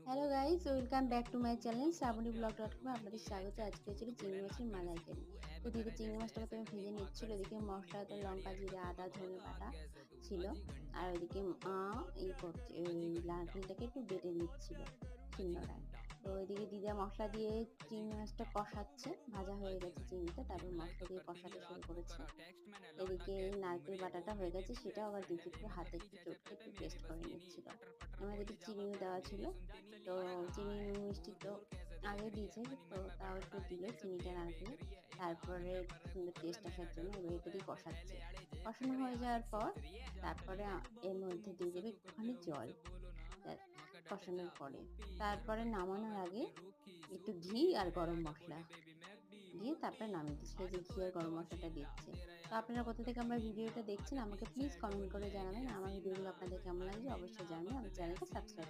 Hello guys, welcome back to my channel Shrabani blog এ আপনাদের স্বাগত। আজকে ছিল চিংড়ি মাছের মালাইকারি। তো দিদি চিংড়ি মাছটাকে প্রথমে ভেজে নিচ্ছিল। এদিকে মশলা তো লঙ্কা, জিরা, আদা, ধনে বাটা ছিল। আর ওইদিকে ওই নারকেলটাকে একটু বেটে নিচ্ছিল শিলনোড়ায়। তো ওইদিকে দিদা মশলা দিয়ে চিংড়ি মাছটা কষাচ্ছে। ভাজা হয়ে গেছে চিংড়িটা, তারপর মশলা দিয়ে কষাতে শুরু করেছে। এদিকে নারকেল বাটাটা হয়ে গেছে, সেটাও আবার দিদি একটু হাতে একটু চটকে একটু পেস্ট করে নিচ্ছিল। আমার একটু চিনিও দেওয়া ছিল। তো চিনি, নুন, মিষ্টি তো আগে দিয়েছে, তো তাও একটু দিল চিনিটা নারকেলে। তারপরে সুন্দর টেস্ট আসার জন্য এবার এটা দিয়ে কষাচ্ছে। কষানো হয়ে যাওয়ার পর তারপরে এর মধ্যে দিয়ে দেবে একটুখানি জল। কষানোর পরে তারপরে নামানোর আগে একটু ঘি আর গরম মশলা দিয়ে তারপরে নামিয়ে দিচ্ছে। এই যে ঘি আর গরম মশলাটা দিচ্ছে। তো আপনারা কোথা থেকে আমার ভিডিওটা দেখছেন আমাকে প্লিজ কমেন্ট করে জানাবেন। আমার ভিডিওগুলো আপনাদের কেমন লাগছে অবশ্যই জানাবেন। আমার চ্যানেলটা সাবস্ক্রাইব